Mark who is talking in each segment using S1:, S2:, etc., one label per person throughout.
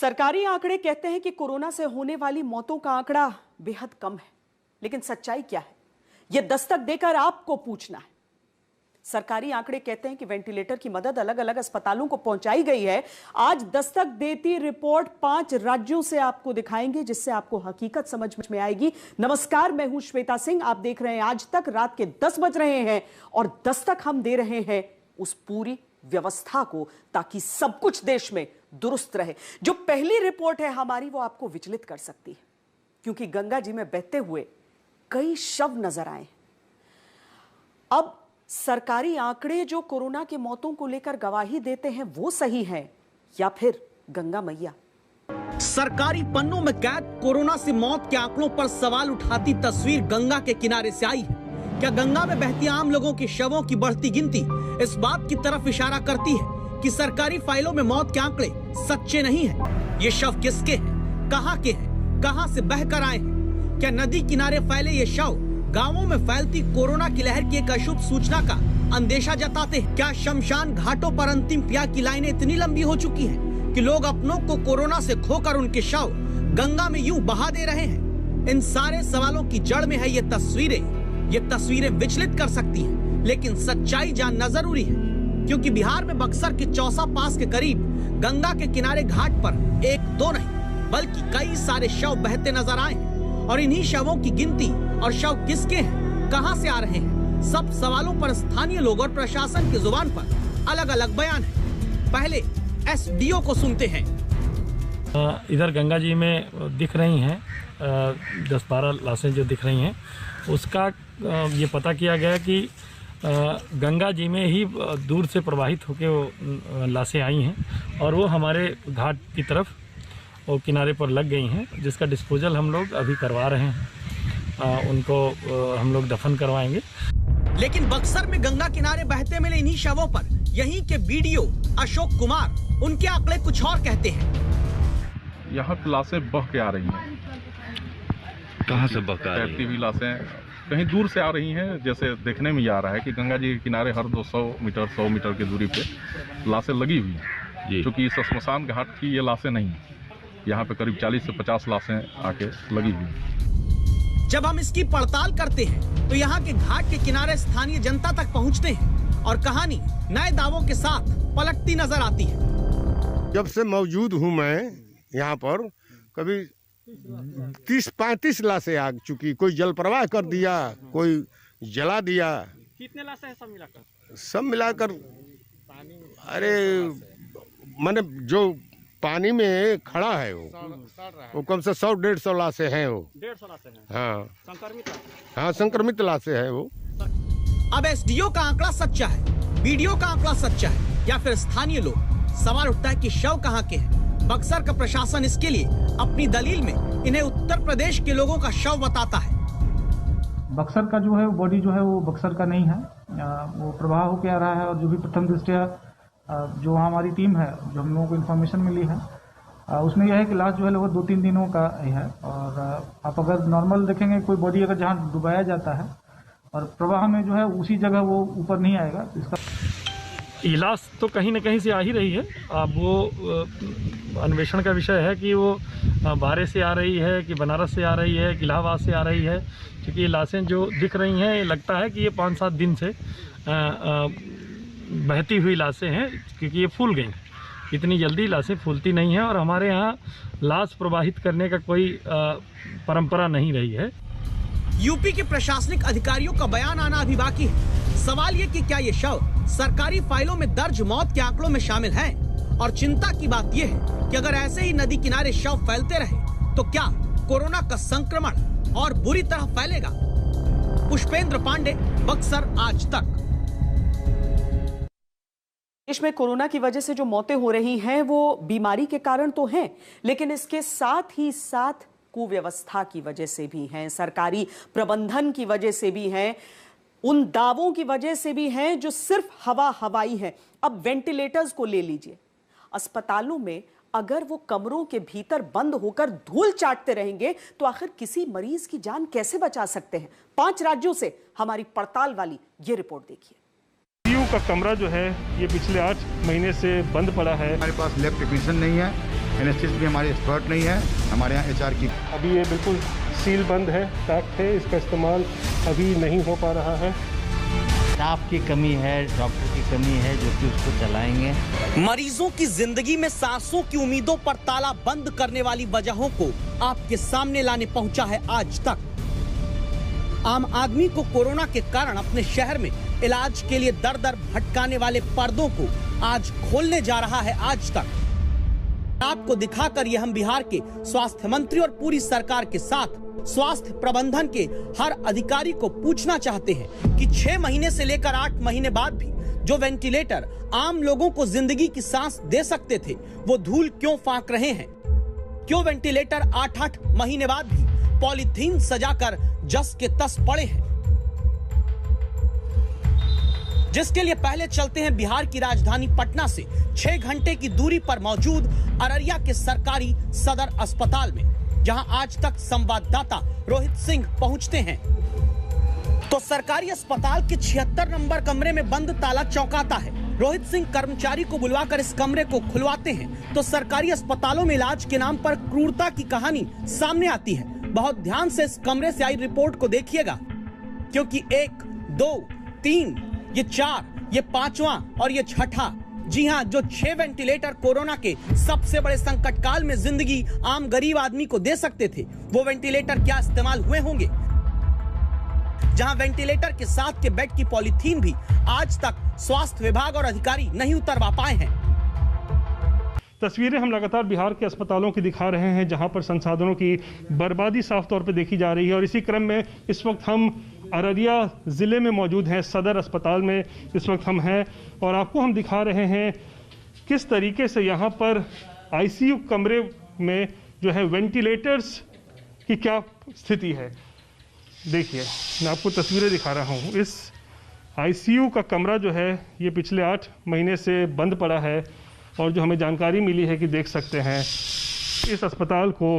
S1: सरकारी आंकड़े कहते हैं कि कोरोना से होने वाली मौतों का आंकड़ा बेहद कम है, लेकिन सच्चाई क्या है यह दस्तक देकर आपको पूछना है। सरकारी आंकड़े कहते हैं कि वेंटिलेटर की मदद अलग अलग अस्पतालों को पहुंचाई गई है। आज दस्तक देती रिपोर्ट 5 राज्यों से आपको दिखाएंगे, जिससे आपको हकीकत समझ में आएगी। नमस्कार, मैं हूं श्वेता सिंह, आप देख रहे हैं आज तक। रात के 10 बज रहे हैं और दस्तक हम दे रहे हैं उस पूरी व्यवस्था को, ताकि सब कुछ देश में दुरुस्त रहे। जो पहली रिपोर्ट है हमारी, वो आपको विचलित कर सकती है, क्योंकि गंगा जी में बहते हुए कई शव नजर आए। अब सरकारी आंकड़े जो कोरोना की मौतों को लेकर गवाही देते हैं वो सही है या फिर गंगा मैया?
S2: सरकारी पन्नों में कैद कोरोना से मौत के आंकड़ों पर सवाल उठाती तस्वीर गंगा के किनारे से आई है। क्या गंगा में बहती आम लोगों के शवों की बढ़ती गिनती इस बात की तरफ इशारा करती है कि सरकारी फाइलों में मौत के आंकड़े सच्चे नहीं हैं? ये शव किसके हैं, कहां के हैं, कहां से बहकर आए हैं? क्या नदी किनारे फैले ये शव गांवों में फैलती कोरोना की लहर की एक अशुभ सूचना का अंदेशा जताते हैं? क्या शमशान घाटों पर अंतिम क्रिया की लाइनें इतनी लंबी हो चुकी हैं कि लोग अपनों को कोरोना से खोकर उनके शव गंगा में यूं बहा दे रहे हैं? इन सारे सवालों की जड़ में है ये तस्वीरें विचलित कर सकती हैं, लेकिन सच्चाई जानना जरूरी है, क्योंकि बिहार में बक्सर के चौसा पास के करीब गंगा के किनारे घाट पर एक दो नहीं बल्कि कई सारे शव बहते नजर आए हैं। और इन्हीं शवों की गिनती और शव किसके हैं, कहां से आ रहे हैं, सब सवालों पर स्थानीय लोग और प्रशासन की जुबान पर अलग अलग बयान है। पहले एसडीओ को सुनते हैं।
S3: इधर गंगा जी में दिख रही हैं 10-12 लाशें जो दिख रही हैं, उसका ये पता किया गया कि गंगा जी में ही दूर से प्रवाहित होकर वो लाशें आई हैं और वो हमारे घाट की तरफ वो किनारे पर लग गई हैं, जिसका डिस्पोजल हम लोग अभी करवा रहे हैं। उनको हम लोग दफन करवाएंगे।
S2: लेकिन बक्सर में गंगा किनारे बहते मिले इन्हीं शवों पर यहीं के बीडीओ अशोक कुमार, उनके आंकड़े कुछ और कहते हैं।
S4: यहाँ लाशें बह के आ रही हैं।
S5: कहाँ से बह के आ रही हैं?
S4: हुई लाशें कहीं दूर से आ रही हैं। जैसे देखने में ये आ रहा है कि गंगा जी के किनारे हर 200 मीटर 100 मीटर की दूरी पे लाशें लगी हुई हैं, क्योंकि इस श्मशान घाट की ये लाशें नहीं हैं। यहाँ पे करीब 40 से 50 लाशें आके लगी हुई हैं।
S2: जब हम इसकी पड़ताल करते हैं तो यहाँ के घाट के किनारे स्थानीय जनता तक पहुँचते हैं और कहानी नए दावों के साथ पलटती नजर आती है।
S6: जब से मौजूद हूँ मैं यहाँ पर, कभी 30-35 लाशें आ चुकी। कोई जल प्रवाह कर दिया, कोई जला दिया।
S3: कितने लाशें हैं सब मिलाकर?
S6: सब मिलाकर अरे माने जो पानी में खड़ा है वो कम से 100-150 लाशें हैं। वो
S3: 150 लाशें हैं।
S6: हाँ, संक्रमित लाशें हैं वो।
S2: अब एसडीओ का आंकड़ा सच्चा है, बीडीओ का आंकड़ा सच्चा है, या फिर स्थानीय लोग? सवाल उठता है कि शव कहाँ के हैं। बक्सर का प्रशासन इसके लिए अपनी दलील में इन्हें उत्तर प्रदेश के लोगों का शव बताता है।
S7: बक्सर का जो है बॉडी जो है वो बक्सर का नहीं है, वो प्रवाह होकर आ रहा है। और जो भी प्रथम दृष्टया जो हमारी टीम है, जो हम लोगों को इन्फॉर्मेशन मिली है, उसमें यह है कि लाश जो है लगभग 2-3 दिनों का है। और आप अगर नॉर्मल देखेंगे, कोई बॉडी अगर जहाँ डुबाया जाता है और प्रवाह में जो है उसी जगह वो ऊपर नहीं आएगा, तो इसका
S3: इलाज तो कहीं न कहीं से आ ही रही है। अब वो अन्वेषण का विषय है कि वो बारे से आ रही है कि बनारस से आ रही है कि इलाहाबाद से आ रही है, क्योंकि ये लाशें जो दिख रही हैं, लगता है कि ये 5-7 दिन से बहती हुई लाशें हैं, क्योंकि ये फूल गई। इतनी जल्दी लाशें फूलती नहीं हैं और हमारे यहाँ लाश प्रवाहित करने का कोई परंपरा नहीं रही है।
S2: यूपी के प्रशासनिक अधिकारियों का बयान आना अभी बाकी है। सवाल ये कि क्या ये शव सरकारी फाइलों में दर्ज मौत के आंकड़ों में शामिल हैं? और चिंता की बात यह है कि अगर ऐसे ही नदी किनारे शव फैलते रहे तो क्या कोरोना का संक्रमण और बुरी तरह फैलेगा? पुष्पेंद्र पांडे, बक्सर, आज तक।
S1: देश में कोरोना की वजह से जो मौतें हो रही हैं वो बीमारी के कारण तो हैं, लेकिन इसके साथ ही साथ कुव्यवस्था की वजह से भी हैं, सरकारी प्रबंधन की वजह से भी हैं, उन दावों की वजह से भी हैं जो सिर्फ हवाई हैं। अब वेंटिलेटर्स को ले लीजिए। अस्पतालों में अगर वो कमरों के भीतर बंद होकर धूल चाटते रहेंगे तो आखिर किसी मरीज की जान कैसे बचा सकते हैं? 5 राज्यों से हमारी पड़ताल वाली ये रिपोर्ट देखिए।
S8: का कमरा जो है ये पिछले 8 महीने से बंद पड़ा है।
S6: हमारे पास लैब टेक्नीशियन नहीं है,
S8: एनेस्थीसिस्ट भी हमारे एक्सपर्ट नहीं है, हमारे यहाँ एचआर की।
S9: अभी ये बिल्कुल सील बंद है, पैक्ड है, इसका इस्तेमाल अभी नहीं हो पा रहा है।
S10: स्टाफ की कमी है, डॉक्टर की कमी है जो कि उसको चलाएंगे।
S2: मरीजों की जिंदगी में सांसों की उम्मीदों पर ताला बंद करने वाली वजहों को आपके सामने लाने पहुंचा है आज तक। आम आदमी को कोरोना के कारण अपने शहर में इलाज के लिए दर दर भटकाने वाले पर्दों को आज खोलने जा रहा है आज तक। आपको दिखाकर ये हम बिहार के स्वास्थ्य मंत्री और पूरी सरकार के साथ स्वास्थ्य प्रबंधन के हर अधिकारी को पूछना चाहते हैं कि 6 महीने से लेकर 8 महीने बाद भी जो वेंटिलेटर आम लोगों को जिंदगी की सांस दे सकते थे, वो धूल क्यों फांक रहे हैं? क्यों वेंटिलेटर 8-8 महीने बाद भी पॉलीथीन सजाकर जस के तस पड़े हैं? जिसके लिए पहले चलते हैं बिहार की राजधानी पटना से 6 घंटे की दूरी पर मौजूद अररिया के सरकारी सदर अस्पताल में, जहां आज तक संवाददाता रोहित सिंह पहुंचते हैं। तो सरकारी अस्पताल के 76 नंबर कमरे में बंद ताला चौंकाता है। रोहित सिंह कर्मचारी को बुलवाकर इस कमरे को खुलवाते हैं तो सरकारी अस्पतालों में इलाज के नाम पर क्रूरता की कहानी सामने आती है। बहुत ध्यान से इस कमरे से आई रिपोर्ट को देखिएगा, क्योंकि 1, 2, 3, ये 4, ये 5वां और ये 6ठा, जी हाँ, जो 6 वेंटिलेटर कोरोना के सबसे बड़े संकट काल में जिंदगी आम गरीब आदमी को दे सकते थे, वो वेंटिलेटर क्या इस्तेमाल हुए होंगे? जहां वेंटिलेटर के साथ के बेड की पॉलीथीन भी आज तक स्वास्थ्य विभाग और अधिकारी नहीं उतरवा पाए हैं।
S9: तस्वीरें हम लगातार बिहार के अस्पतालों की दिखा रहे हैं, जहां पर संसाधनों की बर्बादी साफ तौर पर देखी जा रही है। और इसी क्रम में इस वक्त हम अररिया ज़िले में मौजूद हैं, सदर अस्पताल में इस वक्त हम हैं, और आपको हम दिखा रहे हैं किस तरीके से यहाँ पर आईसीयू कमरे में जो है वेंटिलेटर्स की क्या स्थिति है। देखिए, मैं आपको तस्वीरें दिखा रहा हूँ। इस आईसीयू का कमरा जो है ये पिछले 8 महीने से बंद पड़ा है, और जो हमें जानकारी मिली है कि देख सकते हैं इस अस्पताल को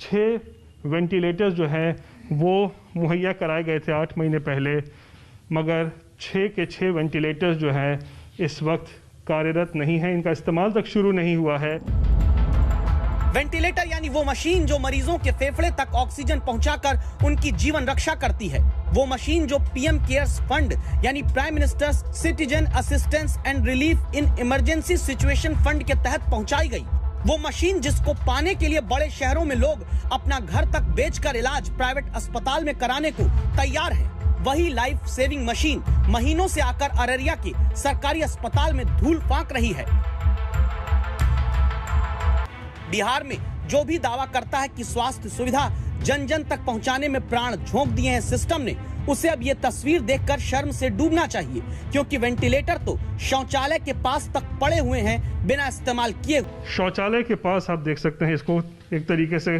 S9: 6 वेंटिलेटर्स जो हैं वो मुहैया कराए गए थे 8 महीने पहले, मगर 6 के 6 वेंटिलेटर्स जो हैं इस वक्त कार्यरत नहीं है, इनका इस्तेमाल तक शुरू नहीं हुआ है।
S2: वेंटिलेटर यानी वो मशीन जो मरीजों के फेफड़े तक ऑक्सीजन पहुंचाकर उनकी जीवन रक्षा करती है। वो मशीन जो पीएम केयर्स फंड यानी prime ministers citizen assistance and relief in emergency situation fund के तहत पहुंचाई गई। वो मशीन जिसको पाने के लिए बड़े शहरों में लोग अपना घर तक बेचकर इलाज प्राइवेट अस्पताल में कराने को तैयार है। वही लाइफ सेविंग मशीन महीनों से आकर अररिया के सरकारी अस्पताल में धूल फांक रही है। बिहार में जो भी दावा करता है कि स्वास्थ्य सुविधा जन जन तक पहुंचाने में प्राण झोंक दिए हैं सिस्टम ने, उसे अब ये तस्वीर देखकर शर्म से डूबना चाहिए, क्योंकि वेंटिलेटर तो शौचालय के पास तक पड़े हुए हैं बिना इस्तेमाल किए।
S9: शौचालय के पास आप देख सकते हैं, इसको एक तरीके से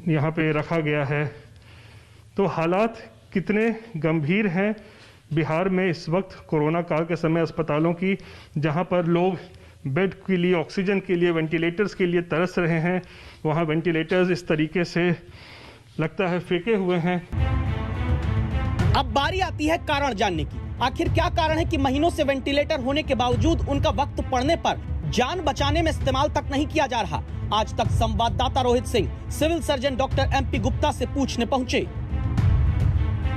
S9: यहाँ पे रखा गया है। तो हालात कितने गंभीर हैं बिहार में इस वक्त कोरोना काल के समय अस्पतालों की, जहाँ पर लोग बेड के लिए, ऑक्सीजन के लिए, वेंटिलेटर्स के लिए तरस रहे हैं। वहाँ वेंटिलेटर्स इस तरीके से लगता है फेंके हुए हैं।
S2: अब बारी आती है कारण जानने की। आखिर क्या कारण है कि महीनों से वेंटिलेटर होने के बावजूद उनका वक्त पड़ने पर जान बचाने में इस्तेमाल तक नहीं किया जा रहा? आज तक संवाददाता Rohit Singh civil surgeon doctor MP Gupta से पूछने पहुंचे।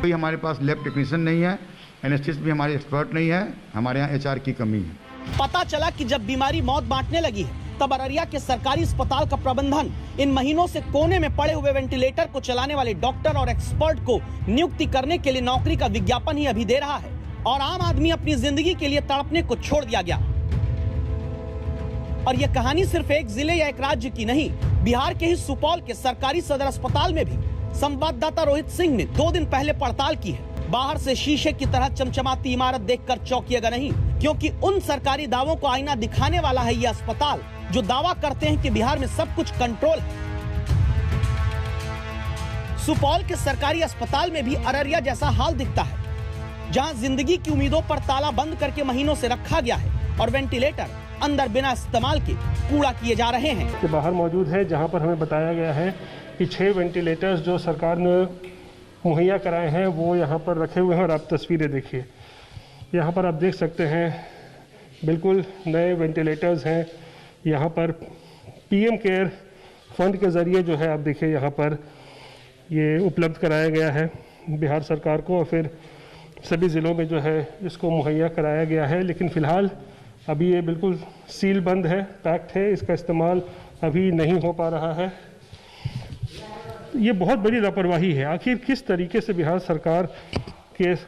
S8: कोई हमारे पास लैब टेक्नीशियन नहीं है, एनेस्थीसिस्ट भी हमारे एक्सपर्ट नहीं है, हमारे यहाँ HR की कमी है।
S2: पता चला कि जब बीमारी मौत बांटने लगी है, तब अररिया के सरकारी अस्पताल का प्रबंधन इन महीनों से कोने में पड़े हुए वेंटिलेटर को चलाने वाले डॉक्टर और एक्सपर्ट को नियुक्ति करने के लिए नौकरी का विज्ञापन ही अभी दे रहा है, और आम आदमी अपनी जिंदगी के लिए तड़पने को छोड़ दिया गया। और यह कहानी सिर्फ एक जिले या एक राज्य की नहीं, बिहार के ही सुपौल के सरकारी सदर अस्पताल में भी संवाददाता रोहित सिंह ने 2 दिन पहले पड़ताल की है। बाहर से शीशे की तरह चमचमाती इमारत देखकर चौंकिएगा नहीं, क्योंकि उन सरकारी दावों को आईना दिखाने वाला है ये अस्पताल, जो दावा करते हैं कि बिहार में सब कुछ कंट्रोल है। सुपौल के सरकारी अस्पताल में भी अररिया जैसा हाल दिखता है, जहां जिंदगी की उम्मीदों पर ताला बंद करके महीनों से रखा गया है और वेंटिलेटर अंदर बिना इस्तेमाल के कूड़ा किए जा रहे हैं।
S9: के बाहर मौजूद है, जहां पर हमें बताया गया है कि 6 वेंटिलेटर्स जो सरकार ने मुहैया कराए हैं वो यहाँ पर रखे हुए हैं। और आप तस्वीरें देखिए, यहाँ पर आप देख सकते हैं बिल्कुल नए वेंटिलेटर्स हैं। यहाँ पर पीएम केयर फंड के ज़रिए जो है आप देखिए यहाँ पर ये उपलब्ध कराया गया है बिहार सरकार को, और फिर सभी ज़िलों में जो है इसको मुहैया कराया गया है। लेकिन फ़िलहाल अभी ये बिल्कुल सील बंद है, पैक्ड है, इसका इस्तेमाल अभी नहीं हो पा रहा है। ये बहुत बड़ी लापरवाही है। आखिर किस तरीके से बिहार सरकार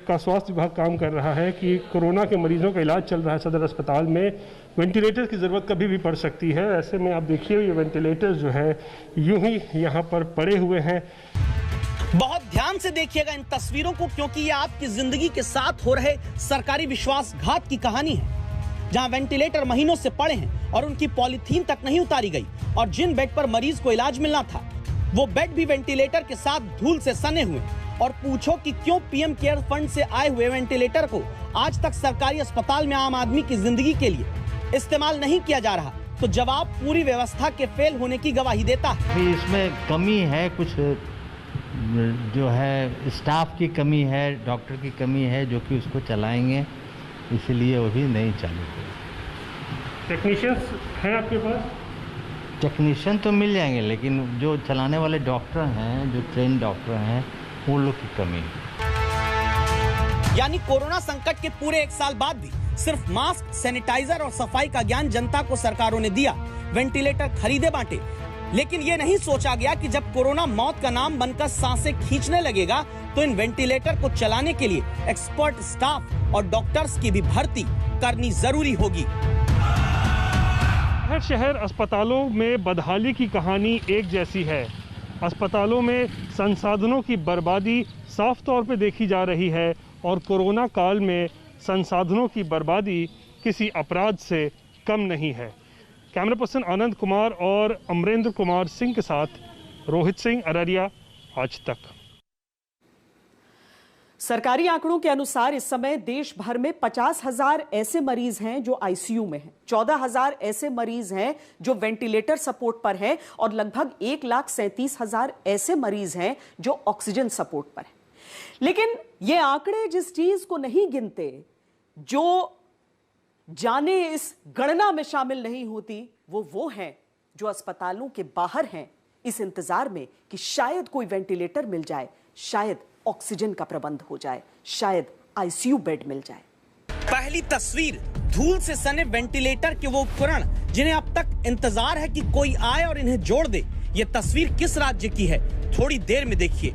S9: का स्वास्थ्य विभाग काम कर रहा है कि कोरोना के मरीजों का इलाज चल रहा है सदर अस्पताल में, वेंटिलेटर की ज़रूरत कभी भी पड़ सकती है। ऐसे में आप देखिए ये वेंटिलेटर जो है यूं ही यहाँ पर पड़े हुए हैं।
S2: बहुत ध्यान से देखिएगा इन तस्वीरों को, क्योंकि ये आपकी जिंदगी के साथ हो रहे सरकारी विश्वासघात की कहानी है, जहां वेंटिलेटर महीनों से पड़े हैं और उनकी पॉलीथीन तक नहीं उतारी गई, और जिन बेड पर मरीज को इलाज मिलना था वो बेड भी वेंटिलेटर के साथ धूल से सने हुए। और पूछो कि क्यों पीएम केयर फंड से आए हुए वेंटिलेटर को आज तक सरकारी अस्पताल में आम आदमी की जिंदगी के लिए इस्तेमाल नहीं किया जा रहा, तो जवाब पूरी व्यवस्था के फेल होने की गवाही देता है।
S10: इसमें कमी है, कुछ जो है स्टाफ की कमी है, डॉक्टर की कमी है, जो कि उसको चलाएंगे, इसलिए वो भी नहीं चालू हुआ।
S9: टेक्नीशियंस हैं आपके पास?
S10: टेक्नीशियन तो मिल जाएंगे, लेकिन जो चलाने वाले डॉक्टर हैं, जो ट्रेन डॉक्टर हैं, उन लोग की कमी है।
S2: यानी कोरोना संकट के पूरे 1 साल बाद भी सिर्फ मास्क, सैनिटाइजर और सफाई का ज्ञान जनता को सरकारों ने दिया, वेंटिलेटर खरीदे बांटे, लेकिन ये नहीं सोचा गया कि जब कोरोना मौत का नाम बनकर सांसें खींचने लगेगा तो इन वेंटिलेटर को चलाने के लिए एक्सपर्ट स्टाफ और डॉक्टर्स की भी भर्ती करनी जरूरी होगी।
S9: हर शहर अस्पतालों में बदहाली की कहानी एक जैसी है। अस्पतालों में संसाधनों की बर्बादी साफ तौर पे देखी जा रही है, और कोरोना काल में संसाधनों की बर्बादी किसी अपराध से कम नहीं है। कैमरा पर्सन आनंद कुमार और अमरेंद्र कुमार सिंह के साथ रोहित सिंह, अररिया, आज तक।
S1: सरकारी आंकड़ों के अनुसार इस समय देश भर में 50,000 ऐसे मरीज हैं जो आईसीयू में हैं, 14,000 ऐसे मरीज हैं जो वेंटिलेटर सपोर्ट पर हैं, और लगभग 1,37,000 ऐसे मरीज हैं जो ऑक्सीजन सपोर्ट पर हैं। लेकिन ये आंकड़े जिस चीज को नहीं गिनते, जो जाने इस गणना में शामिल नहीं होती, वो हैं जो अस्पतालों के बाहर हैं इस इंतजार में कि शायद कोई वेंटिलेटर मिल जाए, शायद ऑक्सीजन का प्रबंध हो जाए, शायद आईसीयू बेड मिल जाए।
S2: पहली तस्वीर धूल से सने वेंटिलेटर के वो उपकरण जिन्हें अब तक इंतजार है कि कोई आए और इन्हें जोड़ दे। ये तस्वीर किस राज्य की है, थोड़ी देर में देखिए।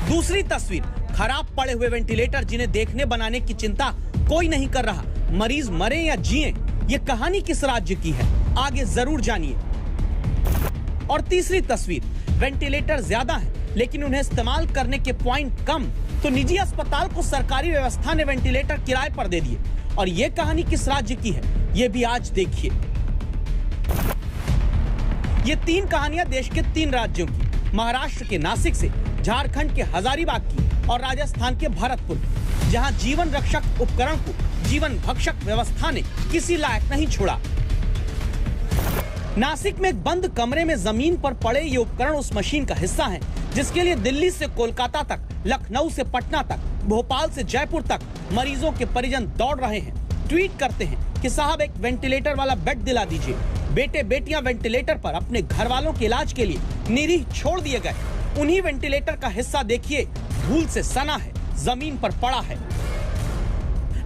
S2: दूसरी तस्वीर खराब पड़े हुए वेंटिलेटर जिन्हें देखने बनाने की चिंता कोई नहीं कर रहा। मरीज मरे या जिए, ये कहानी किस राज्य की है, आगे जरूर जानिए। और तीसरी तस्वीर वेंटिलेटर ज्यादा है लेकिन उन्हें इस्तेमाल करने के पॉइंट कम, तो निजी अस्पताल को सरकारी व्यवस्था ने वेंटिलेटर किराए पर दे दिए। और ये कहानी किस राज्य की है, ये भी आज देखिए। ये 3 कहानियां देश के 3 राज्यों की, महाराष्ट्र के नासिक से, झारखंड के हजारीबाग की और राजस्थान के भरतपुर, जहां जीवन रक्षक उपकरण को जीवन भक्षक व्यवस्था ने किसी लायक नहीं छोड़ा। नासिक में एक बंद कमरे में जमीन पर पड़े ये उपकरण उस मशीन का हिस्सा हैं जिसके लिए दिल्ली से कोलकाता तक, लखनऊ से पटना तक, भोपाल से जयपुर तक मरीजों के परिजन दौड़ रहे हैं, ट्वीट करते हैं कि साहब एक वेंटिलेटर वाला बेड दिला दीजिए। बेटे बेटियां वेंटिलेटर पर अपने घर वालों के इलाज के लिए निरीह छोड़ दिए गए। उन्हीं वेंटिलेटर का हिस्सा देखिए धूल से सना है, जमीन पर पड़ा है।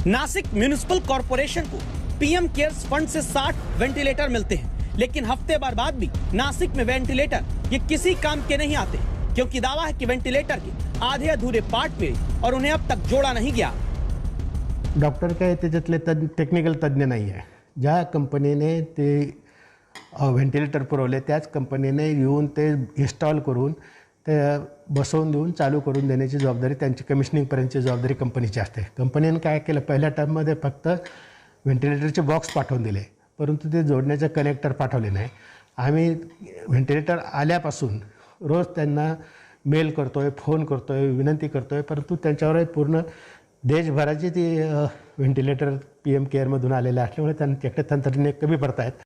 S2: नासिक म्युनिसिपल कॉर्पोरेशन को पीएम केयर्स फंड से 60 वेंटिलेटर मिलते हैं, लेकिन हफ्ते भर बाद भी नासिक में वेंटिलेटर ये किसी काम के नहीं आते, क्योंकि दावा है कि वेंटिलेटर के आधे अधूरे पार्ट मिले और उन्हें अब तक जोड़ा नहीं गया।
S11: डॉक्टर काय त्याच्यातले टेक्निकल तज्ञ नाही आहे। ज्या कंपनीने ते व्हेंटिलेटर पुरवले त्याच कंपनीने येऊन ते इन्स्टॉल करून ते बसवून देऊन चालू करून देण्याची जबाबदारी, त्यांची कमिशनिंगपर्यंतची जबाबदारी कंपनीची असते। कंपनीने काय केलं, पहिल्या टर्ममध्ये फक्त व्हेंटिलेटरचे बॉक्स पाठवून दिले, परंतु ते जोडण्याचे कनेक्टर पाठवले नाही। आम्ही व्हेंटिलेटर आल्यापासून रोज त्यांना मेल करतोय, फोन करतोय, विनंती करतोय, परंतु त्यांच्यावर पूर्ण देशभराची ती व्हेंटिलेटर पीएम केअरमधून आलेले असल्यामुळे त्यांच्याकडे तंत्रज्ञ कमी पडतायत।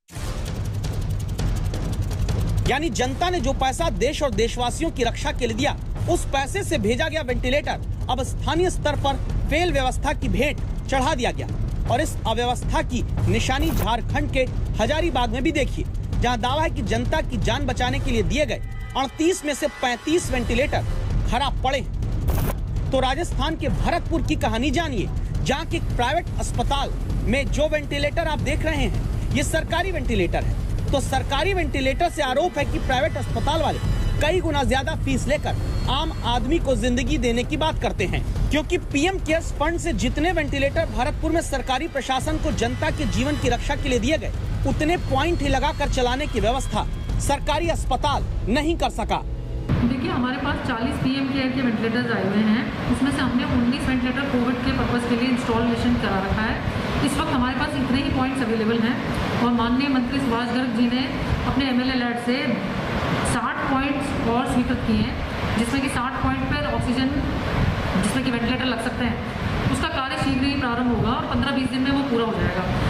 S2: यानी जनता ने जो पैसा देश और देशवासियों की रक्षा के लिए दिया, उस पैसे से भेजा गया वेंटिलेटर अब स्थानीय स्तर पर फेल व्यवस्था की भेंट चढ़ा दिया गया। और इस अव्यवस्था की निशानी झारखंड के हजारीबाग में भी देखिए, जहां दावा है कि जनता की जान बचाने के लिए दिए गए 38 में से 35 वेंटिलेटर खराब पड़े हैं। तो राजस्थान के भरतपुर की कहानी जानिए, जहां के प्राइवेट अस्पताल में जो वेंटिलेटर आप देख रहे हैं ये सरकारी वेंटिलेटर है। तो सरकारी वेंटिलेटर से आरोप है कि प्राइवेट अस्पताल वाले कई गुना ज्यादा फीस लेकर आम आदमी को जिंदगी देने की बात करते हैं, क्योंकि पीएम केयर्स फंड से जितने वेंटिलेटर भरतपुर में सरकारी प्रशासन को जनता के जीवन की रक्षा के लिए दिए गए, उतने पॉइंट ही लगाकर चलाने की व्यवस्था सरकारी अस्पताल नहीं कर सका।
S12: देखिए, हमारे पास 40 पीएम केयर के वेंटिलेटर्स आए हुए हैं, उसमें से हमने 19 वेंटिलेटर कोविड के पर्पस के लिए इंस्टॉलेशन करा रखा है। इस वक्त हमारे पास इतने ही पॉइंट्स अवेलेबल हैं और माननीय मंत्री सुभाष गर्ग जी ने अपने एमएलए लैड से 60 पॉइंट्स और स्वीकृत किए हैं, जिसमें कि 60 पॉइंट पर ऑक्सीजन जिसमें कि वेंटिलेटर लग सकते हैं, उसका कार्य शीघ्र ही प्रारंभ होगा और 15-20 दिन में वो पूरा हो जाएगा।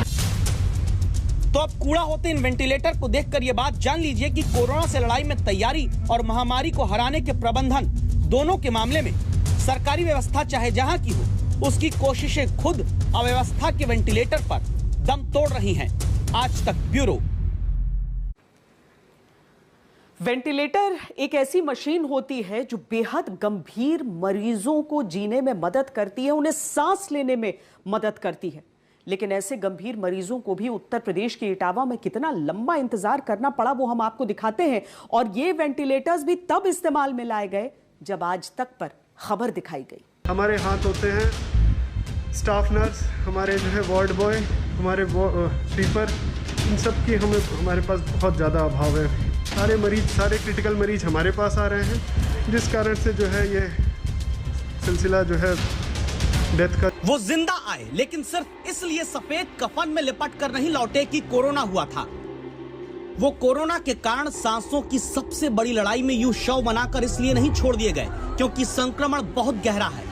S2: तो अब कूड़ा होते इन वेंटिलेटर को देखकर ये बात जान लीजिए कि कोरोना से लड़ाई में तैयारी और महामारी को हराने के प्रबंधन दोनों के मामले में सरकारी व्यवस्था चाहे जहां की हो, उसकी कोशिशें खुद अव्यवस्था के वेंटिलेटर पर दम तोड़ रही हैं। आज तक ब्यूरो।
S1: वेंटिलेटर एक ऐसी मशीन होती है जो बेहद गंभीर मरीजों को जीने में मदद करती है, उन्हें सांस लेने में मदद करती है। लेकिन ऐसे गंभीर मरीजों को भी उत्तर प्रदेश के इटावा में कितना लंबा इंतजार करना पड़ा वो हम आपको दिखाते हैं। और ये वेंटिलेटर्स भी तब इस्तेमाल में लाए गए जब आज तक पर खबर दिखाई गई।
S13: हमारे हाथ होते हैं स्टाफ नर्स, हमारे जो है वार्ड बॉय, हमारे स्वीपर, इन सब की हमारे पास बहुत ज़्यादा अभाव है। सारे मरीज, सारे क्रिटिकल मरीज हमारे पास आ रहे हैं, जिस कारण से जो है ये सिलसिला जो है डेथ का।
S2: वो जिंदा आए, लेकिन सिर्फ इसलिए सफेद कफन में लिपट कर नहीं लौटे कि कोरोना हुआ था। वो कोरोना के कारण सांसों की सबसे बड़ी लड़ाई में यूं शव बनाकर इसलिए नहीं छोड़ दिए गए क्योंकि संक्रमण बहुत गहरा है।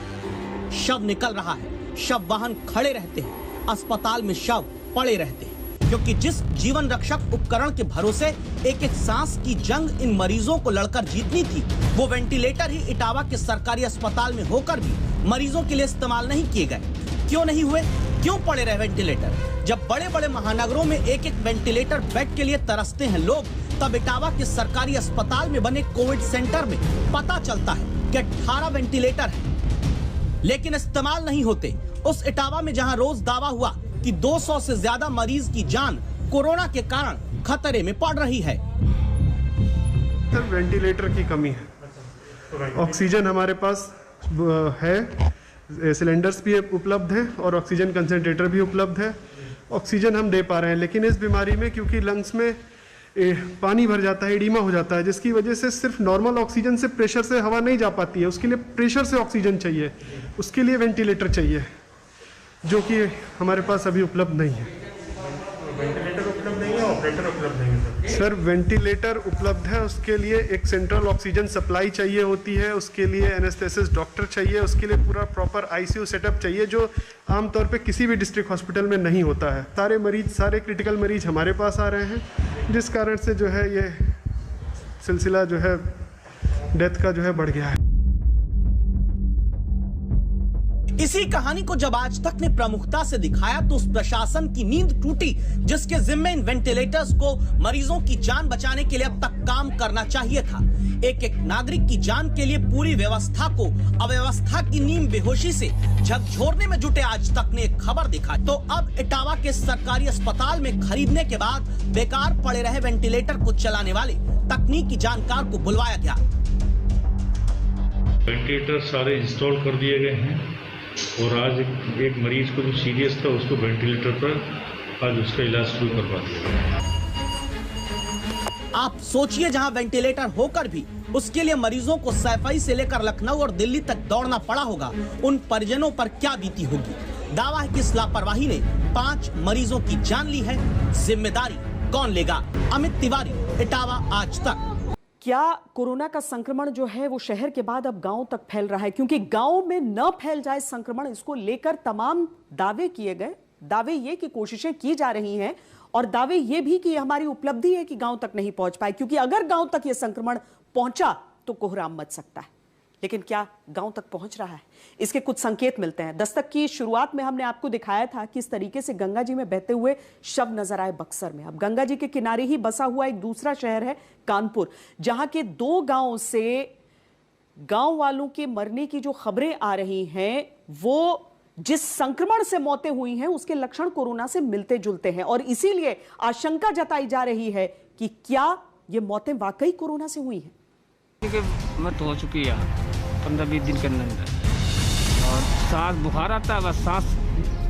S2: शव निकल रहा है, शव वाहन खड़े रहते हैं, अस्पताल में शव पड़े रहते हैं, क्योंकि जिस जीवन रक्षक उपकरण के भरोसे एक एक सांस की जंग इन मरीजों को लड़कर जीतनी थी, वो वेंटिलेटर ही इटावा के सरकारी अस्पताल में होकर भी मरीजों के लिए इस्तेमाल नहीं किए गए। क्यों नहीं हुए? क्यों पड़े रहे वेंटिलेटर? जब बड़े बड़े महानगरों में एक एक वेंटिलेटर बेड के लिए तरसते हैं लोग, तब इटावा के सरकारी अस्पताल में बने कोविड सेंटर में पता चलता है कि 18 वेंटिलेटर है, लेकिन इस्तेमाल नहीं होते। उस इटावा में जहां रोज दावा हुआ कि 200 से ज्यादा मरीज की जान कोरोना के कारण खतरे में पड़ रही है।
S13: वेंटिलेटर की कमी है, ऑक्सीजन हमारे पास है, सिलेंडर्स भी उपलब्ध हैं और ऑक्सीजन कंसंट्रेटर भी उपलब्ध है। ऑक्सीजन हम दे पा रहे हैं, लेकिन इस बीमारी में क्योंकि लंग्स में पानी भर जाता है, एडिमा हो जाता है, जिसकी वजह से सिर्फ नॉर्मल ऑक्सीजन से प्रेशर से हवा नहीं जा पाती है, उसके लिए प्रेशर से ऑक्सीजन चाहिए, उसके लिए वेंटिलेटर चाहिए, जो कि हमारे पास अभी उपलब्ध नहीं है। वेंटिलेटर उपलब्ध नहीं है, ऑपरेटर उपलब्ध नहीं है सर। वेंटिलेटर उपलब्ध है, उसके लिए एक सेंट्रल ऑक्सीजन सप्लाई चाहिए होती है, उसके लिए एनेस्थेसिस डॉक्टर चाहिए, उसके लिए पूरा प्रॉपर आईसीयू सेटअप चाहिए, जो आमतौर पे किसी भी डिस्ट्रिक्ट हॉस्पिटल में नहीं होता है। सारे मरीज, सारे क्रिटिकल मरीज हमारे पास आ रहे हैं, जिस कारण से जो है ये सिलसिला जो है डेथ का जो है बढ़ गया है।
S2: इसी कहानी को जब आज तक ने प्रमुखता से दिखाया तो उस प्रशासन की नींद टूटी जिसके जिम्मे इन वेंटिलेटर्स को मरीजों की जान बचाने के लिए अब तक काम करना चाहिए था। एक एक नागरिक की जान के लिए पूरी व्यवस्था को अव्यवस्था की नीम बेहोशी से झकझोरने में जुटे आज तक ने एक खबर दिखाई। तो अब इटावा के सरकारी अस्पताल में खरीदने के बाद बेकार पड़े रहे वेंटिलेटर को चलाने वाले तकनीकी जानकार को बुलवाया गया।
S14: वेंटिलेटर सारे इंस्टॉल कर दिए गए हैं और आज एक मरीज को जो सीरियस था उसको वेंटिलेटर पर आज उसका इलाज शुरू करवा दिया।
S2: आप सोचिए, जहां वेंटिलेटर होकर भी उसके लिए मरीजों को सैफई से लेकर लखनऊ और दिल्ली तक दौड़ना पड़ा होगा, उन परिजनों पर क्या बीती होगी। दावा है कि इस लापरवाही ने 5 मरीजों की जान ली है। जिम्मेदारी कौन लेगा? अमित तिवारी, इटावा, आज तक।
S1: क्या कोरोना का संक्रमण जो है वो शहर के बाद अब गांव तक फैल रहा है? क्योंकि गांव में न फैल जाए संक्रमण, इसको लेकर तमाम दावे किए गए। दावे ये कि कोशिशें की जा रही हैं और दावे ये भी कि हमारी उपलब्धि है कि गांव तक नहीं पहुंच पाए, क्योंकि अगर गांव तक ये संक्रमण पहुंचा तो कोहराम मच सकता है। लेकिन क्या गांव तक पहुंच रहा है? इसके कुछ संकेत मिलते हैं। दस्तक की शुरुआत में हमने आपको दिखाया था कि इस तरीके से गंगा जी में बहते हुए शव नजर आए बक्सर में। अब गंगा जी के किनारे ही बसा हुआ एक दूसरा शहर है कानपुर, जहां के 2 गांवों से गांव वालों के मरने की जो खबरें आ रही हैं, वो जिस संक्रमण से मौतें हुई हैं उसके लक्षण कोरोना से मिलते जुलते हैं, और इसीलिए आशंका जताई जा रही है कि क्या ये मौतें वाकई कोरोना से हुई हैं।
S15: मौत हो चुकी है 15-20 दिन के अंदर, और सांस बुखार आता है, बस सांस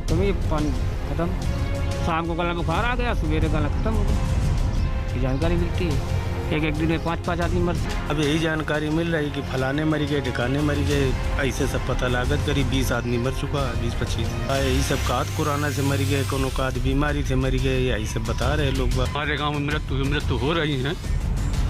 S15: कमी, पानी खत्म। शाम को गला बुखार आ गया, सवेरे गला खत्म हो गया। ये जानकारी मिलती है, एक दिन में 5-5 आदमी मरते।
S16: अब यही जानकारी मिल रही कि फलाने मरी गए, ठिकाने मरी गए, ऐसे सब पता लागत करीब 20 आदमी मर चुका, 20-25। यही सब कात कोरोना से मरी गए, कोनो कात बीमारी से मरी गए, यही सब बता रहे लोग।
S17: हमारे गाँव में मृत्यु हो रही है,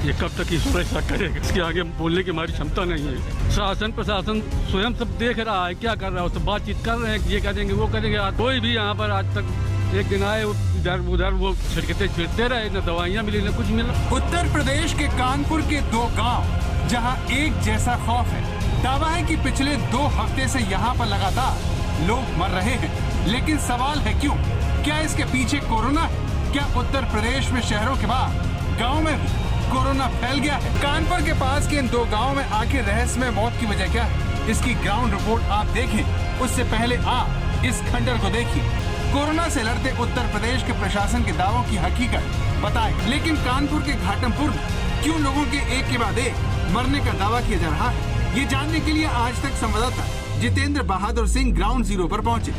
S17: ये कब तक ऐसा करेगा, इसके आगे बोलने की हमारी क्षमता नहीं है। शासन प्रशासन स्वयं सब देख रहा है, क्या कर रहा है, सब बातचीत कर रहे हैं कि ये करेंगे वो करेंगे। कोई भी यहाँ पर आज तक एक दिन आए इधर उधर वो छिड़कते रहे, न दवाइयाँ मिली न कुछ मिला।
S18: उत्तर प्रदेश के कानपुर के 2 गांव जहां एक जैसा खौफ है। दावा है कि पिछले 2 हफ्ते से यहां पर लगातार लोग मर रहे हैं, लेकिन सवाल है क्यों? क्या इसके पीछे कोरोना है? क्या उत्तर प्रदेश में शहरों के बाद गाँव में भी कोरोना फैल गया है? कानपुर के पास के इन 2 गाँव में आखिर रहस्यमय मौत की वजह क्या है? इसकी ग्राउंड रिपोर्ट आप देखें, उससे पहले आप इस खंडर को देखिए। कोरोना से लड़ते उत्तर प्रदेश के प्रशासन के दावों की हकीकत बताएं, लेकिन कानपुर के घाटमपुर में क्यों लोगों के एक के बाद एक मरने का दावा किया जा रहा है? ये जानने के लिए आज तक संवाददाता जितेंद्र बहादुर सिंह ग्राउंड जीरो पर पहुंचे।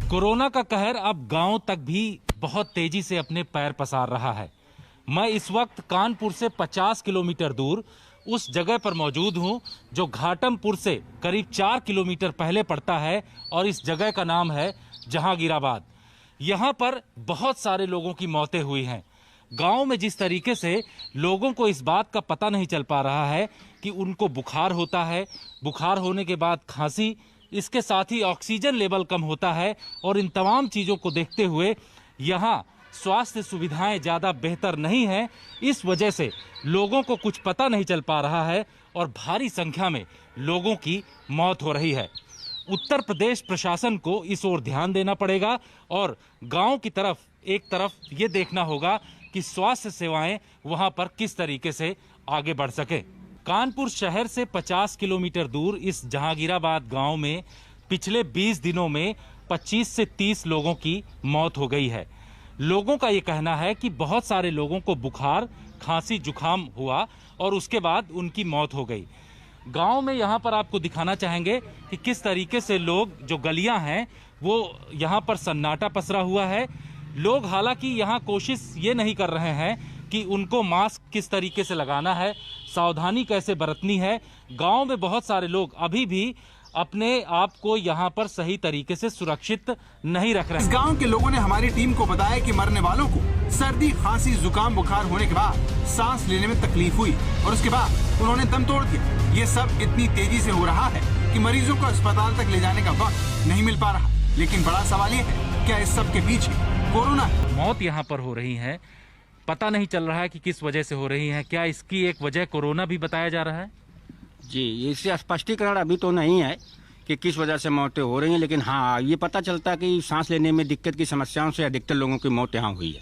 S19: कोरोना का कहर अब गांव तक भी बहुत तेजी से अपने पैर पसार रहा है। मैं इस वक्त कानपुर से 50 किलोमीटर दूर उस जगह पर मौजूद हूं जो घाटमपुर से करीब 4 किलोमीटर पहले पड़ता है, और इस जगह का नाम है जहांगीराबाद। यहाँ पर बहुत सारे लोगों की मौतें हुई हैं। गांव में जिस तरीके से लोगों को इस बात का पता नहीं चल पा रहा है कि उनको बुखार होता है, बुखार होने के बाद खांसी, इसके साथ ही ऑक्सीजन लेवल कम होता है, और इन तमाम चीज़ों को देखते हुए यहाँ स्वास्थ्य सुविधाएं ज़्यादा बेहतर नहीं हैं। इस वजह से लोगों को कुछ पता नहीं चल पा रहा है और भारी संख्या में लोगों की मौत हो रही है। उत्तर प्रदेश प्रशासन को इस ओर ध्यान देना पड़ेगा और गांव की तरफ एक तरफ ये देखना होगा कि स्वास्थ्य सेवाएं वहां पर किस तरीके से आगे बढ़ सके। कानपुर शहर से 50 किलोमीटर दूर इस जहांगीराबाद गांव में पिछले 20 दिनों में 25 से 30 लोगों की मौत हो गई है। लोगों का ये कहना है कि बहुत सारे लोगों को बुखार, खांसी, जुकाम हुआ और उसके बाद उनकी मौत हो गई। गांव में यहाँ पर आपको दिखाना चाहेंगे कि किस तरीके से लोग, जो गलियां हैं वो यहाँ पर सन्नाटा पसरा हुआ है। लोग हालांकि यहाँ कोशिश ये नहीं कर रहे हैं कि उनको मास्क किस तरीके से लगाना है, सावधानी कैसे बरतनी है। गांव में बहुत सारे लोग अभी भी अपने आप को यहाँ पर सही तरीके से सुरक्षित नहीं रख रहे हैं।
S18: इस गांव के लोगों ने हमारी टीम को बताया कि मरने वालों को सर्दी, खांसी, जुकाम, बुखार होने के बाद सांस लेने में तकलीफ हुई और उसके बाद उन्होंने दम तोड़ दिया। ये सब इतनी तेजी से हो रहा है कि मरीजों को अस्पताल तक ले जाने का वक्त नहीं मिल पा रहा। लेकिन बड़ा सवाल ये है, क्या इस सब के पीछे कोरोना है?
S19: मौत यहाँ पर हो रही है, पता नहीं चल रहा है कि किस वजह से हो रही है। क्या इसकी एक वजह कोरोना भी बताया जा रहा है?
S15: जी, इससे स्पष्टीकरण अभी तो नहीं है कि किस वजह से मौतें हो रही हैं, लेकिन हाँ ये पता चलता है कि सांस लेने में दिक्कत की समस्याओं से अधिकतर लोगों की मौत यहाँ हुई है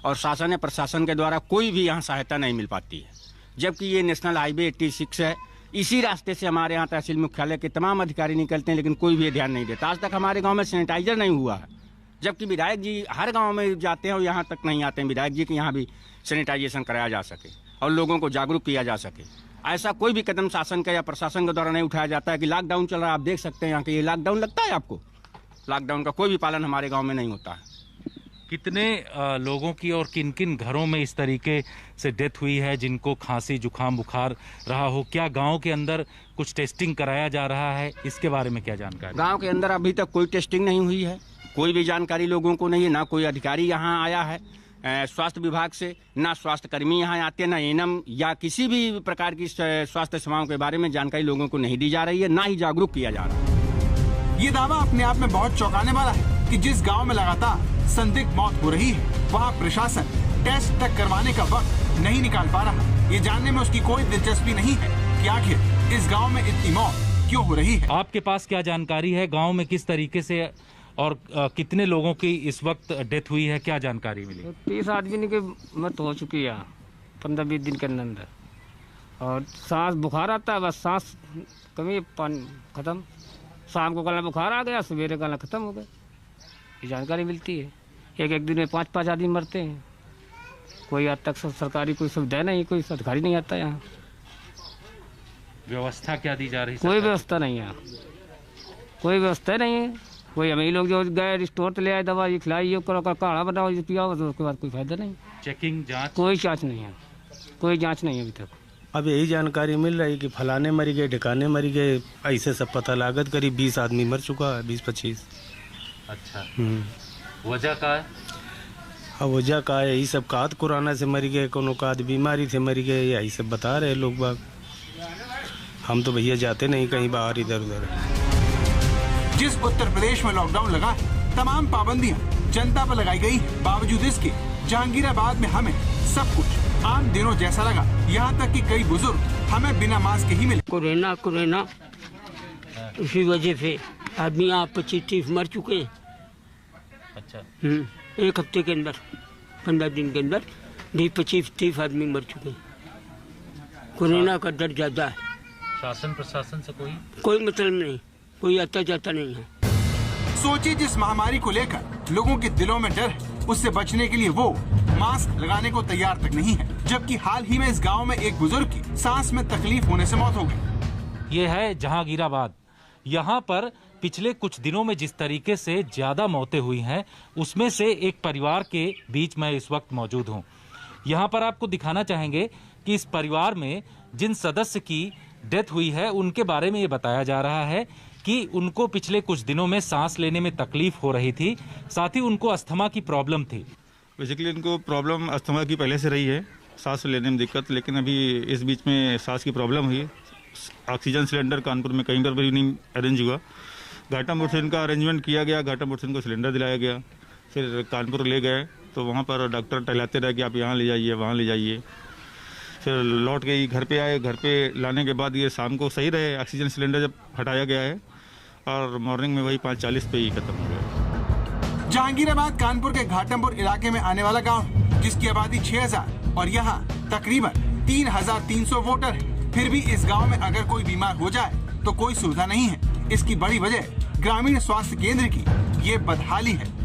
S15: और शासन या प्रशासन के द्वारा कोई भी यहाँ सहायता नहीं मिल पाती है। जबकि ये नेशनल हाईवे 86 है, इसी रास्ते से हमारे यहाँ तहसील मुख्यालय के तमाम अधिकारी निकलते हैं, लेकिन कोई भी ध्यान नहीं देता। आज तक हमारे गाँव में सैनिटाइजर नहीं हुआ है, जबकि विधायक जी हर गाँव में जाते हैं और यहाँ तक नहीं आते हैं विधायक जी कि यहाँ भी सैनिटाइजेशन कराया जा सके और लोगों को जागरूक किया जा सके। ऐसा कोई भी कदम शासन का या प्रशासन के द्वारा नहीं उठाया जाता है। कि लॉकडाउन चल रहा है, आप देख सकते हैं यहाँ के, ये लॉकडाउन लगता है आपको, लॉकडाउन का कोई भी पालन हमारे गांव में नहीं होता है।
S19: कितने लोगों की और किन किन घरों में इस तरीके से डेथ हुई है जिनको खांसी, जुकाम, बुखार रहा हो? क्या गांव के अंदर कुछ टेस्टिंग कराया जा रहा है? इसके बारे में क्या जानकारी?
S15: गाँव के अंदर अभी तक कोई टेस्टिंग नहीं हुई है, कोई भी जानकारी लोगों को नहीं है। ना कोई अधिकारी यहाँ आया है स्वास्थ्य विभाग से, ना स्वास्थ्य कर्मी यहाँ आते हैं, ना एएनएम या किसी भी प्रकार की स्वास्थ्य सेवाओं के बारे में जानकारी लोगों को नहीं दी जा रही है, ना ही जागरूक किया जा रहा है।
S18: ये दावा अपने आप में बहुत चौंकाने वाला है कि जिस गांव में लगातार संदिग्ध मौत हो रही है वहाँ प्रशासन टेस्ट तक करवाने का वक्त नहीं निकाल पा रहा। ये जानने में उसकी कोई दिलचस्पी नहीं है कि आखिर इस गांव में इतनी मौत क्यों हो रही है।
S19: आपके पास क्या जानकारी है, गांव में किस तरीके से और कितने लोगों की इस वक्त डेथ हुई है, क्या जानकारी मिली?
S20: 30 आदमी की मौत हो चुकी है 15-20 दिन के अंदर। और सांस बुखार आता है, बस सांस कमी, पानी खत्म। शाम को गला बुखार आ गया, सवेरे गला खत्म हो गया। ये जानकारी मिलती है। एक दिन में 5-5 आदमी मरते हैं। कोई आज तक सरकारी कोई सुविधा नहीं, कोई अधिकारी नहीं आता यहाँ।
S19: व्यवस्था क्या दी जा रही है?
S20: कोई व्यवस्था नहीं है, कोई व्यवस्था नहीं है। कोई हमें लोग जो गए स्टोर से ले आए, दवा ये खिलाई, ये करो, काढ़ा बनाओ, ये पियाओ, तो उसके बाद कोई फायदा नहीं।
S19: चेकिंग जांच?
S20: कोई जांच नहीं है, कोई जांच नहीं है अभी तक।
S16: अब यही जानकारी मिल रही कि फलाने मरी गए, ढिकाने मरी गए, ऐसे सब पता लागत करीब 20 आदमी मर चुका है, 20-25।
S19: अच्छा, वजह का है?
S16: अब वजह का है यही सब, कात कोरोना से मरी गए, कोनो कात बीमारी से मरी गए, यही सब बता रहे लोग बाग। हम तो भैया जाते नहीं कहीं बाहर इधर उधर।
S18: जिस उत्तर प्रदेश में लॉकडाउन लगा है, तमाम पाबंदियां जनता पर लगाई गई, बावजूद इसके जहांगीराबाद में हमें सब कुछ आम दिनों जैसा लगा। यहाँ तक कि कई बुजुर्ग हमें बिना मास्क के ही मिले।
S21: कोरोना इसी वजह से आदमी यहाँ 25-30 मर चुके हैं।
S19: अच्छा,
S21: एक हफ्ते के अंदर, 15 दिन के अंदर 25-30 आदमी मर चुके हैं। कोरोना का डर ज्यादा है।
S19: शासन प्रशासन से
S21: कोई मतलब नहीं, कोई आता जाता नहीं है।
S18: सोचिए, जिस महामारी को लेकर लोगों के दिलों में डर है, उससे बचने के लिए वो मास्क लगाने को तैयार तक नहीं है। जबकि हाल ही में इस गांव में एक बुजुर्ग की सांस में तकलीफ होने से मौत हो गई।
S19: ये है जहांगीराबाद। यहाँ पर पिछले कुछ दिनों में जिस तरीके से ज्यादा मौतें हुई हैं, उसमें से एक परिवार के बीच मैं इस वक्त मौजूद हूँ। यहाँ पर आपको दिखाना चाहेंगे कि इस परिवार में जिन सदस्य की डेथ हुई है, उनके बारे में ये बताया जा रहा है कि उनको पिछले कुछ दिनों में सांस लेने में तकलीफ हो रही थी, साथ ही उनको अस्थमा की प्रॉब्लम थी।
S22: बेसिकली इनको प्रॉब्लम अस्थमा की पहले से रही है, सांस लेने में दिक्कत, लेकिन अभी इस बीच में सांस की प्रॉब्लम हुई। ऑक्सीजन सिलेंडर कानपुर में कहीं पर भी नहीं अरेंज हुआ। घाटमपुर से इनका अरेंजमेंट किया गया, घाटमपुर से इनको सिलेंडर दिलाया गया। फिर कानपुर ले गए तो वहाँ पर डॉक्टर टहलाते रहे कि आप यहाँ ले जाइए, वहाँ ले जाइए। फिर लौट के घर पे आए। घर पे लाने के बाद ये शाम को सही रहे, ऑक्सीजन सिलेंडर जब हटाया गया है, और मॉर्निंग में वही 5:40 पे ही खत्म हो गया।
S18: जहांगीराबाद कानपुर के घाटमपुर इलाके में आने वाला गांव, जिसकी आबादी 6000 और यहाँ तकरीबन 3300 वोटर है। फिर भी इस गांव में अगर कोई बीमार हो जाए तो कोई सुविधा नहीं है। इसकी बड़ी वजह ग्रामीण स्वास्थ्य केंद्र की ये बदहाली है।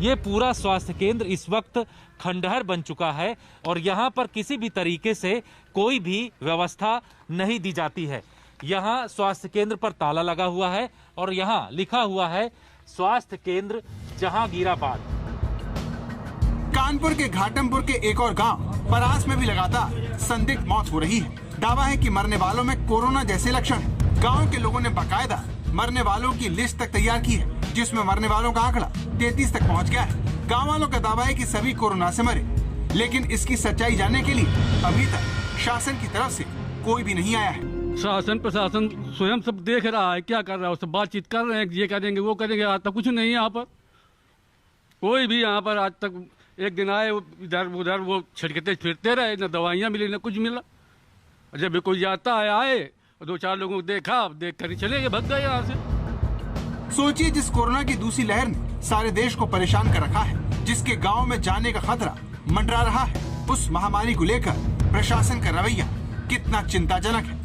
S19: ये पूरा स्वास्थ्य केंद्र इस वक्त खंडहर बन चुका है और यहाँ पर किसी भी तरीके से कोई भी व्यवस्था नहीं दी जाती है। यहाँ स्वास्थ्य केंद्र पर ताला लगा हुआ है और यहाँ लिखा हुआ है स्वास्थ्य केंद्र जहांगीराबाद।
S18: कानपुर के घाटमपुर के एक और गांव परास में भी लगातार संदिग्ध मौत हो रही है। दावा है कि मरने वालों में कोरोना जैसे लक्षण है। गांव के लोगों ने बाकायदा मरने वालों की लिस्ट तक तैयार की है, जिसमें मरने वालों का आंकड़ा 33 तक पहुंच गया है। गांव वालों का दावा है कि सभी कोरोना से मरे, लेकिन इसकी सच्चाई जानने के लिए अभी तक शासन की तरफ से कोई भी नहीं आया है।
S17: शासन प्रशासन स्वयं सब देख रहा है, क्या कर रहा है, सब बातचीत कर रहे हैं, ये करेंगे वो करेंगे। आज तक कुछ नहीं है यहाँ पर, कोई भी यहाँ पर आज तक। एक दिन आए, इधर उधर वो छिड़कते फिरते रहे, न दवाइयाँ मिली न कुछ मिला। जब भी कोई जाता है, आए 2-4 लोगों को देखा, देख कर ही चले गए, भग गए यहाँ से।
S18: सोचिए, जिस कोरोना की दूसरी लहर ने सारे देश को परेशान कर रखा है, जिसके गांव में जाने का खतरा मंडरा रहा है, उस महामारी को लेकर प्रशासन का रवैया कितना चिंताजनक है।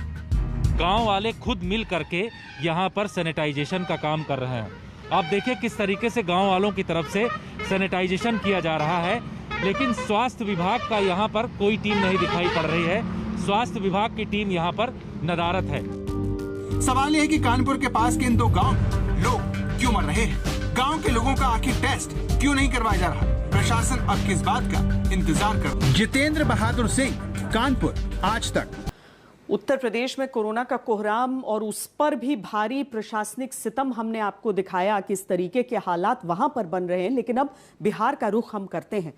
S19: गांव वाले खुद मिल करके यहाँ पर सैनिटाइजेशन का काम कर रहे हैं। आप देखिए किस तरीके से गांव वालों की तरफ से सैनिटाइजेशन किया जा रहा है, लेकिन स्वास्थ्य विभाग का यहाँ पर कोई टीम नहीं दिखाई पड़ रही है। स्वास्थ्य विभाग की टीम यहाँ पर नदारत है।
S18: सवाल यह है कि कानपुर के पास के इन 2 गांव लोग क्यों मर रहे हैं? गांव के लोगों का आखिर टेस्ट क्यों नहीं करवाया जा रहा? प्रशासन अब किस बात का इंतजार कर?
S23: जितेंद्र बहादुर सिंह, कानपुर, आज तक।
S1: उत्तर प्रदेश में कोरोना का कोहराम और उस पर भी भारी प्रशासनिक सितम हमने आपको दिखाया किस तरीके के हालात वहां पर बन रहे हैं। लेकिन अब बिहार का रुख हम करते हैं,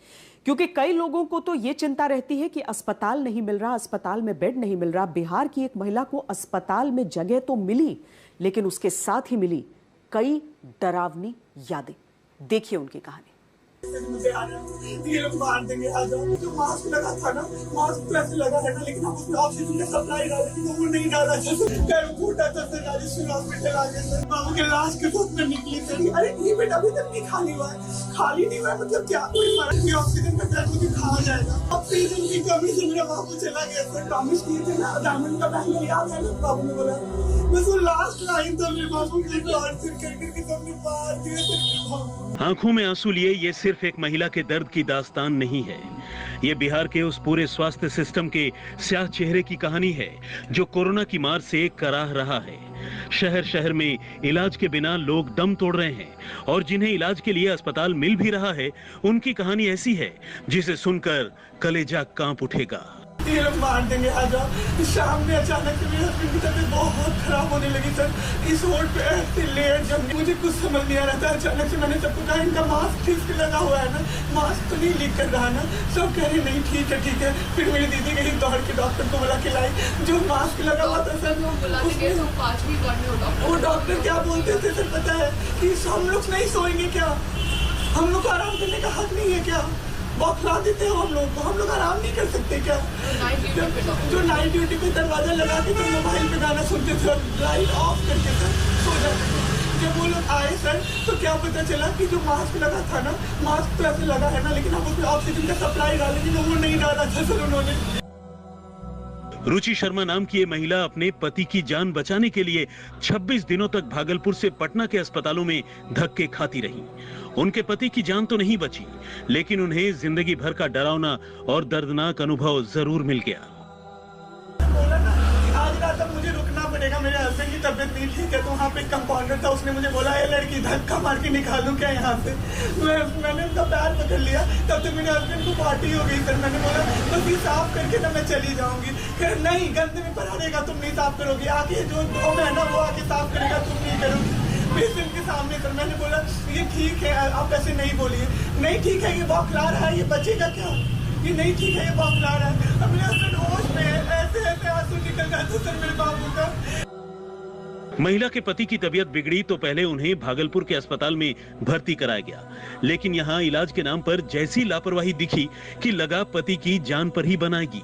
S1: क्योंकि कई लोगों को तो ये चिंता रहती है कि अस्पताल नहीं मिल रहा, अस्पताल में बेड नहीं मिल रहा। बिहार की एक महिला को अस्पताल में जगह तो मिली, लेकिन उसके साथ ही मिली कई डरावनी यादें। देखिए उनकी कहानी।
S4: मुझे आ रहा ये लोग मार देंगे, आ जाओ। जो मास्क लगा था ना, मास्क तो ऐसे लगा है ना, लेकिन हम उसमें ऑक्सीजन का सप्लाई डाले थे, वो नहीं डाला था। पैर फूटा था सर, राजेश्वर हॉस्पिटल आ गए सर, बाबू के लाश के साथ में निकली सर। अरे ये बेड अभी तक नहीं खाली हुआ है, खाली नहीं हुआ है मतलब क्या, कोई फर्क नहीं, ऑक्सीजन का टैंक मुझे खा जाएगा। ऑक्सीजन की कमी से मेरा बाबू चला गया सर। प्रॉमिस किए थे ना, डायमंड का बैंगल याद है ना, बाबू ने बोला, बस वो लास्ट लाइन था मेरे बाबू के लिए, फिर करके सबने मार दिया सर।
S5: आंखों में आंसू लिए ये सिर्फ एक महिला के दर्द की दास्तान नहीं है, ये बिहार के उस पूरे स्वास्थ्य सिस्टम के स्याह चेहरे की कहानी है जो कोरोना की मार से कराह रहा है। शहर शहर में इलाज के बिना लोग दम तोड़ रहे हैं और जिन्हें इलाज के लिए अस्पताल मिल भी रहा है, उनकी कहानी ऐसी है जिसे सुनकर कलेजा कांप उठेगा।
S4: ये लोग मार देंगे, आ जाओ। शाम में अचानक से मेरे हस्बैंड की तबीयत बहुत खराब होने लगी सर। इस रोड पे ऐसे लेट, जब मुझे कुछ समझ नहीं आ रहा था, अचानक से मैंने सबको कहा इनका मास्क ठीक से लगा हुआ है ना, मास्क तो नहीं लीक कर रहा ना, सब कह रहे नहीं ठीक है ठीक है। फिर मेरी दीदी गई दौड़ के डॉक्टर को बुला के लाई, जो मास्क लगा हुआ था सर, वो डॉक्टर क्या बोलते थे सर पता है, कि हम लोग नहीं सोएंगे क्या, हम लोग को आराम करने का हक नहीं है क्या, बौखला देते हो हम लोग को, हम लोग आराम नहीं कर सकते क्या। जो नाइट ड्यूटी पे दरवाजा लगा के तो मोबाइल पे गाना सुनते थे और लाइट ऑफ करके सर सो जाते थे। जब वो लोग आए सर तो क्या पता चला कि जो मास्क लगा था ना, मास्क तो ऐसे लगा है ना, लेकिन हम उसमें ऑक्सीजन का सप्लाई डाले, लेकिन वो नहीं डाला था सर उन्होंने।
S5: रुचि शर्मा नाम की ये महिला अपने पति की जान बचाने के लिए 26 दिनों तक भागलपुर से पटना के अस्पतालों में धक्के खाती रही। उनके पति की जान तो नहीं बची, लेकिन उन्हें जिंदगी भर का डरावना और दर्दनाक अनुभव जरूर मिल गया।
S4: आज रात तक मुझे रुकना पड़ेगा, मेरे हस्बैंड की तबीयत नहीं ठीक है, तो वहाँ पे कंपाउंडर था, उसने मुझे बोला ये लड़की धक्का मार के निकालूं क्या यहाँ से। मैंने उनका पैर पकड़ लिया, तब तक मेरे हस्बैंड को पार्टी हो गई सर। मैंने बोला बस ये साफ करके ना मैं चली जाऊंगी। फिर नहीं, गंदे में पड़ेगा, तुम नहीं साफ करोगी, आके जो दो महीना वो आके साफ करेगा, तुम नहीं करोगी पेशेंट के सामने सर। मैंने बोला ये ठीक है, आप ऐसे नहीं बोलिए, नहीं ठीक है, ये बौखला रहा है, ये बचेगा क्या, ये नहीं ठीक है, ये बौखला रहा है। अब मेरे हस्बैंड होश में ऐसे ऐसे आंसू निकल जाते सर मेरे बाबू का।
S5: महिला के पति की तबीयत बिगड़ी तो पहले उन्हें भागलपुर के अस्पताल में भर्ती कराया गया, लेकिन यहाँ इलाज के नाम पर जैसी लापरवाही दिखी कि लगा पति की जान पर ही बनाएगी।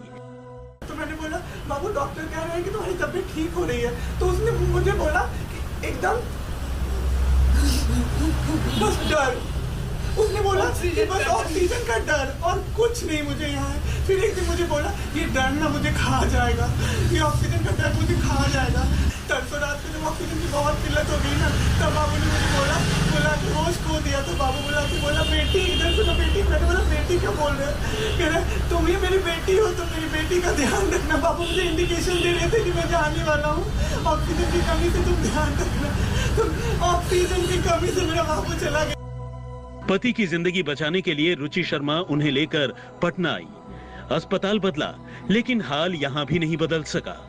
S4: तो मैंने बोला बाबू डॉक्टर कह रहे हैं कि तुम्हारी तबीयत ठीक हो रही है, तो उसने मुझे बोला कि एकदम बस डर, उसने बोला कि बस ऑक्सीजन का डर और कुछ नहीं मुझे यहाँ है। फिर एक दिन मुझे बोला ये डर ना मुझे खा जाएगा, ये ऑक्सीजन का डर मुझे खा जाएगा। तरसों रात को जब ऑक्सीजन की बहुत किल्लत हो गई ना, तब बाबू ने मुझे बोला कि होश खो दिया। तो बाबू बोला बेटी इधर सुनो बेटी। मैंने बोला बेटी क्या बोल रहे हो, कह रहे तुम ही मेरी बेटी हो, तो मेरी बेटी का ध्यान रखना। बाबू मुझे इंडिकेशन दे रहे थे कि मैं जाने वाला हूँ, ऑक्सीजन की कमी से तुम ध्यान रखना। तो ऑक्सीजन की कमी से मेरा बाबू चला गया।
S5: पति की जिंदगी बचाने के लिए रुचि शर्मा उन्हें लेकर पटना आई। अस्पताल बदला, लेकिन हाल यहाँ भी नहीं बदल सका।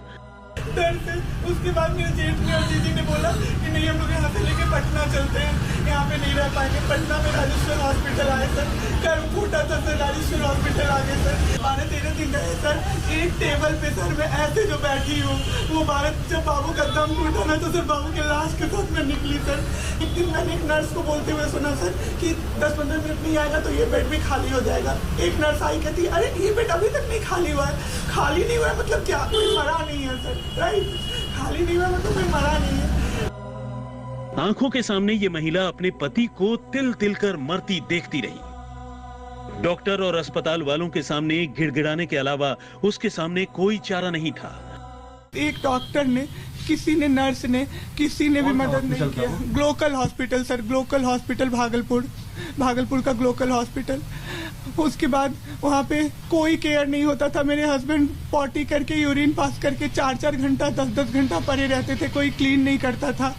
S4: डर से उसके बाद मेरे जेठ ने और दीदी ने बोला कि नहीं हम लोग यहाँ से लेके पटना चलते हैं, यहाँ पे नहीं रह पाएंगे। पटना में राजेश्वर हॉस्पिटल आए सर, पैर फूटा था सर, राजेश्वर हॉस्पिटल आ गए सर। 12-13 दिन रहे सर, एक टेबल पे सर मैं ऐसे जो बैठी हूँ, वो जब बाबू का दम टूटा ना, तो सर बाबू के लाश के साथ में निकली सर। एक दिन मैंने एक नर्स को बोलते हुए सुना सर कि 10-15 मिनट नहीं आएगा तो ये बेड भी खाली हो जाएगा। एक नर्स आई कहती अरे ये बेड अभी तक नहीं खाली हुआ है। खाली नहीं हुआ है मतलब क्या, कोई मरा नहीं है सर, राइट, खाली नहीं हुआ मतलब कोई मरा नहीं है।
S5: आंखों के सामने ये महिला अपने पति को तिल तिल कर मरती देखती रही। डॉक्टर और अस्पताल वालों के सामने गिड़गिड़ाने के अलावा उसके सामने कोई चारा नहीं था।
S4: एक डॉक्टर ने, किसी ने, नर्स ने, किसी ने भी मदद नहीं किया। Glocal hospital sir, Glocal hospital Bhagalpur का ग्लोकल हॉस्पिटल। उसके बाद वहाँ पे कोई केयर नहीं होता था। मेरे हस्बैंड पॉटी करके, यूरिन पास करके 4-4 घंटा 10-10 घंटा पड़े रहते थे, कोई क्लीन नहीं करता था।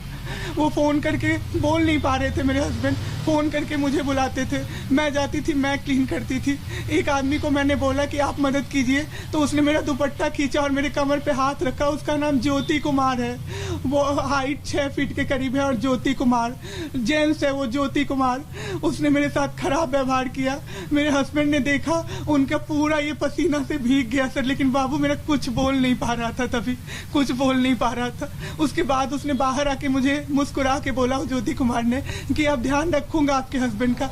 S4: वो फोन करके बोल नहीं पा रहे थे, मेरे हस्बैंड फोन करके मुझे बुलाते थे, मैं जाती थी, मैं क्लीन करती थी। एक आदमी को मैंने बोला कि आप मदद कीजिए, तो उसने मेरा दुपट्टा खींचा और मेरे कमर पे हाथ रखा। उसका नाम ज्योति कुमार है, वो हाइट 6 फीट के करीब है, और ज्योति कुमार जेंट्स है, वो ज्योति कुमार। उसने मेरे साथ खराब व्यवहार किया। मेरे हस्बैंड ने देखा, उनका पूरा ये पसीना से भीग गया सर, लेकिन बाबू मेरा कुछ बोल नहीं पा रहा था, तभी कुछ बोल नहीं पा रहा था। उसके बाद उसने बाहर आके मुझे मुस्कुरा के बोला, ज्योति कुमार ने, कि आप ध्यान रखूंगा आपके हस्बैंड का।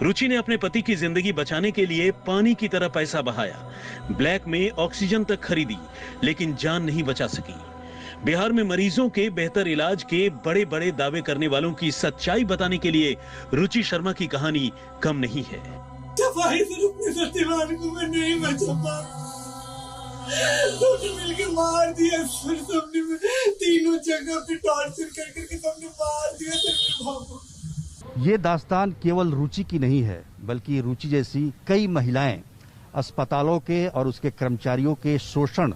S5: रुचि ने अपने पति की जिंदगी बचाने के लिए पानी की तरह पैसा बहाया, ब्लैक में ऑक्सीजन तक खरीदी, लेकिन जान नहीं बचा सकी। बिहार में मरीजों के बेहतर इलाज के बड़े बड़े दावे करने वालों की सच्चाई बताने के लिए रुचि शर्मा की कहानी कम नहीं है।
S4: सफाई से अपने सत्यवान को मैं नहीं बचा पाया, तो मिलके मार दिया सर, सबने तीनों जगह पे टॉर्चर करके सबने मार दिया सर बाबू।
S3: ये दास्तान केवल रुचि की नहीं है, बल्कि रुचि जैसी कई महिलाएं अस्पतालों के और उसके कर्मचारियों के शोषण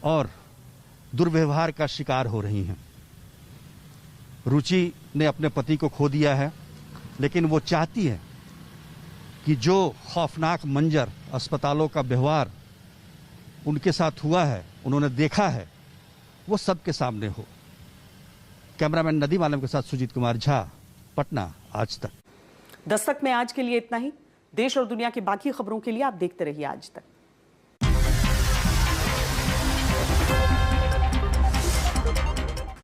S3: और दुर्व्यवहार का शिकार हो रही हैं। रुचि ने अपने पति को खो दिया है, लेकिन वो चाहती है कि जो खौफनाक मंजर अस्पतालों का व्यवहार उनके साथ हुआ है, उन्होंने देखा है, वो सबके सामने हो। कैमरामैन नदीम आलम के साथ सुजीत कुमार झा, पटना, आज तक।
S1: दस्तक में आज के लिए इतना ही। देश और दुनिया की बाकी खबरों के लिए आप देखते रहिए आज तक।